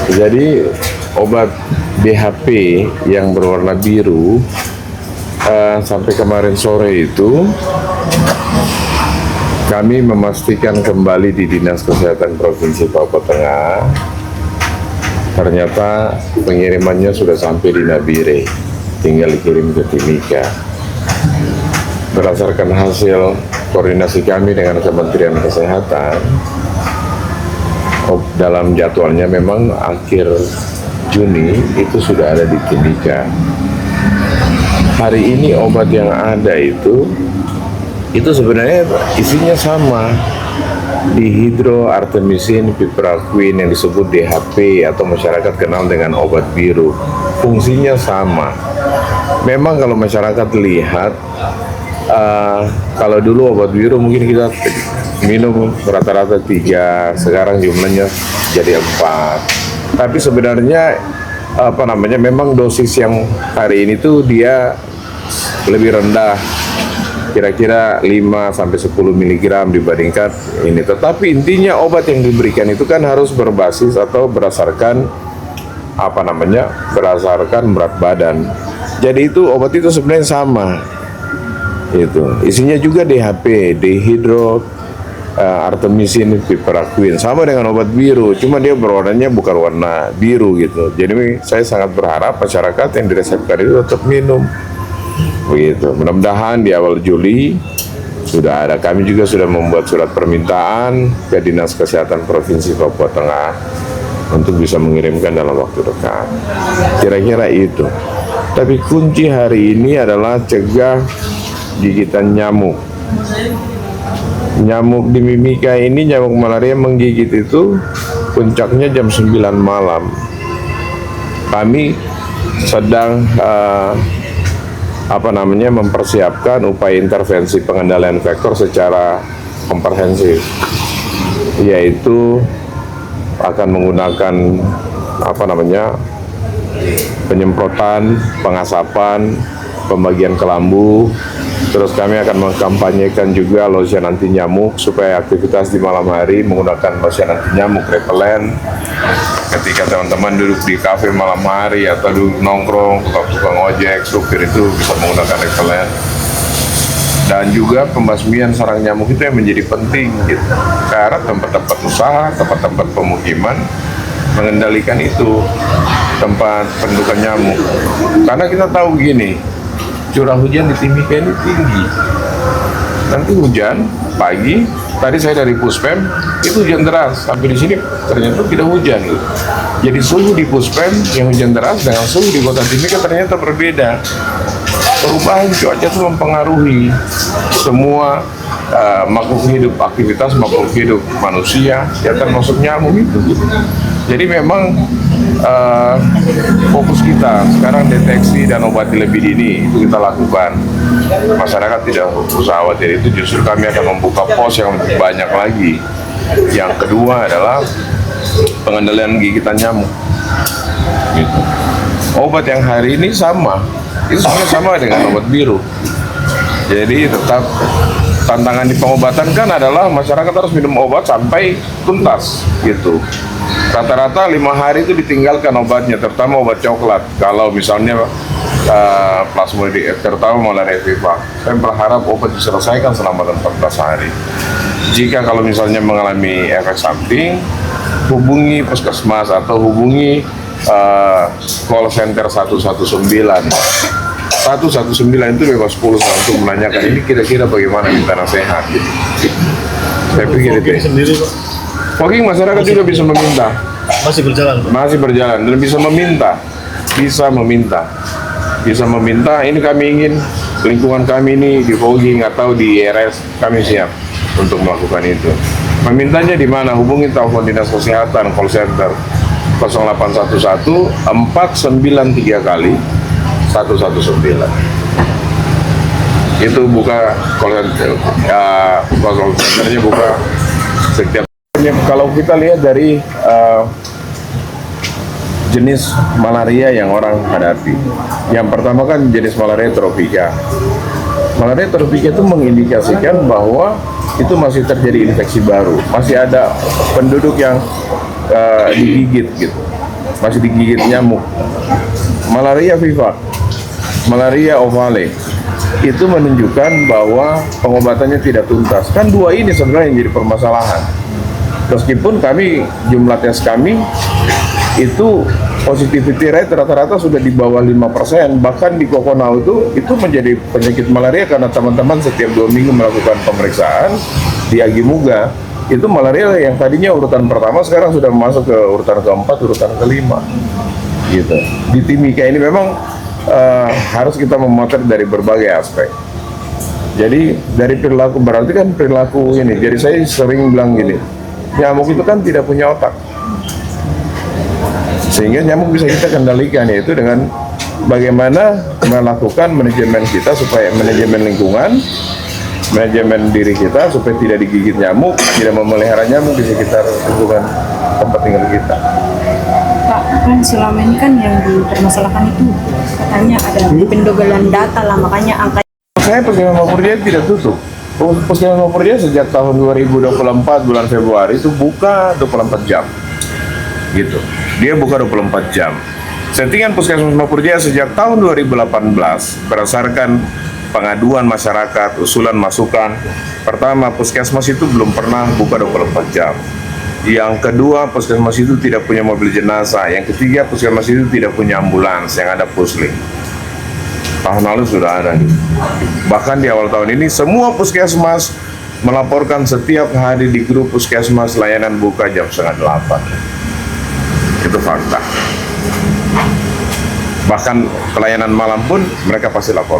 Jadi obat DHP yang berwarna biru sampai kemarin sore itu kami memastikan kembali di Dinas Kesehatan Provinsi Papua Tengah, ternyata pengirimannya sudah sampai di Nabire, tinggal dikirim ke Timika. Berdasarkan hasil koordinasi kami dengan Kementerian Kesehatan, dalam jadwalnya memang akhir Juni itu sudah ada di Timika. Hari ini obat yang ada itu sebenarnya isinya sama, dihidroartemisin piperacin yang disebut DHP atau masyarakat kenal dengan obat biru. Fungsinya sama. Memang kalau masyarakat lihat, kalau dulu obat biru mungkin kita minum rata-rata 3, sekarang jumlahnya jadi 4. Tapi sebenarnya memang dosis yang hari ini tuh dia lebih rendah, kira-kira 5-10 mg dibandingkan ini. Tetapi intinya obat yang diberikan itu kan harus berbasis atau berdasarkan berdasarkan berat badan. Jadi itu obat itu sebenarnya sama. Itu isinya juga DHP, dihidroartemisin piperacin, sama dengan obat biru, cuma dia berwarnanya bukan warna biru gitu. Jadi saya sangat berharap masyarakat yang diresepkan itu tetap minum begitu. Mudah-mudahan di awal Juli sudah ada. Kami juga sudah membuat surat permintaan ke Dinas Kesehatan Provinsi Papua Tengah untuk bisa mengirimkan dalam waktu dekat. Kira-kira itu. Tapi kunci hari ini adalah cegah gigitan nyamuk. Nyamuk di Mimika ini, nyamuk malaria menggigit itu puncaknya jam 9 malam. Kami sedang mempersiapkan upaya intervensi pengendalian vektor secara komprehensif, yaitu akan menggunakan penyemprotan, pengasapan, pembagian kelambu. Terus kami akan mengkampanyekan juga lotion anti nyamuk supaya aktivitas di malam hari menggunakan lotion anti nyamuk repelen. Ketika teman-teman duduk di kafe malam hari atau duduk nongkrong, tukang ojek, supir itu bisa menggunakan repelen. Dan juga pembasmian sarang nyamuk itu yang menjadi penting gitu. Karena tempat-tempat usaha, tempat-tempat pemukiman mengendalikan itu, tempat pendudukan nyamuk. Karena kita tahu gini, curah hujan di Timika ini tinggi. Nanti hujan pagi, tadi saya dari Puspem itu hujan deras, sampai di sini ternyata tidak hujan gitu. Jadi suhu di Puspem yang hujan deras dengan suhu di kota Timika ternyata berbeda. Perubahan cuaca itu mempengaruhi semua makhluk hidup, aktivitas makhluk hidup manusia, ya termasuk nyamuk itu gitu. Jadi memang fokus kita sekarang deteksi dan obati lebih dini itu kita lakukan. Masyarakat tidak usah khawatir, itu justru kami akan membuka pos yang lebih banyak lagi. Yang kedua adalah pengendalian gigitan nyamuk gitu. Obat yang hari ini sama, itu sebenarnya sama dengan obat biru. Jadi tetap tantangan di pengobatan kan adalah masyarakat harus minum obat sampai tuntas gitu. Rata-rata 5 hari itu ditinggalkan obatnya, terutama obat coklat. Kalau misalnya plasmodium, terutama malaria viva, saya berharap obat diselesaikan selama 14 hari. Jika kalau misalnya mengalami efek samping, hubungi puskesmas atau hubungi call center 119. 119 itu bebas pulsa untuk menanyakan ini kira-kira bagaimana minta nasihat gitu. Saya pikir itu sendiri, Pak. Fogging masyarakat juga bisa meminta. Masih berjalan, Pak? Masih berjalan dan bisa meminta. Ini kami ingin lingkungan kami ini di fogging atau di RS, kami siap untuk melakukan itu. Memintanya di mana? Hubungi telepon Dinas Kesehatan call center 0811 493 kali 119. Itu buka call centernya buka setiap. Kalau kita lihat dari jenis malaria yang orang hadapi, yang pertama kan jenis malaria tropika. Malaria tropika itu mengindikasikan bahwa itu masih terjadi infeksi baru, masih ada penduduk yang digigit gitu. masih digigit nyamuk. Malaria vivax, malaria ovale, itu menunjukkan bahwa pengobatannya tidak tuntas. Kan dua ini sebenarnya yang jadi permasalahan. Meskipun kami, jumlah tes kami itu positivity rate rata-rata sudah di bawah 5%, bahkan di Kokonau itu menjadi penyakit malaria karena teman-teman setiap 2 minggu melakukan pemeriksaan di Agimuga. Itu malaria yang tadinya urutan pertama sekarang sudah masuk ke urutan keempat, urutan kelima gitu. Di Timika ini memang harus kita memotret dari berbagai aspek. Jadi dari perilaku, berarti kan perilaku ini, jadi saya sering bilang gini, nyamuk itu kan tidak punya otak, sehingga nyamuk bisa kita kendalikan, yaitu dengan bagaimana melakukan manajemen kita, supaya manajemen lingkungan, manajemen diri kita supaya tidak digigit nyamuk, tidak memelihara nyamuk di sekitar lingkungan tempat tinggal kita. Pak, kan selama ini kan yang dipermasalahkan itu katanya ada pendogelan data lah, makanya angka. Saya Puskesmas Mapurdia tidak tutup. Puskesmas Mapurdia sejak tahun 2024 bulan Februari itu buka 24 jam. Gitu. Dia buka 24 jam. Settingan Puskesmas Mapurdia sejak tahun 2018 berdasarkan pengaduan masyarakat, usulan masukan. Pertama, Puskesmas itu belum pernah buka 24 jam. Yang kedua, Puskesmas itu tidak punya mobil jenazah. Yang ketiga, Puskesmas itu tidak punya ambulans yang ada pusling. Tahun lalu sudah ada. Bahkan di awal tahun ini semua puskesmas melaporkan setiap hari di grup puskesmas layanan buka jam 7:30. Itu fakta. Bahkan pelayanan malam pun mereka pasti lapor.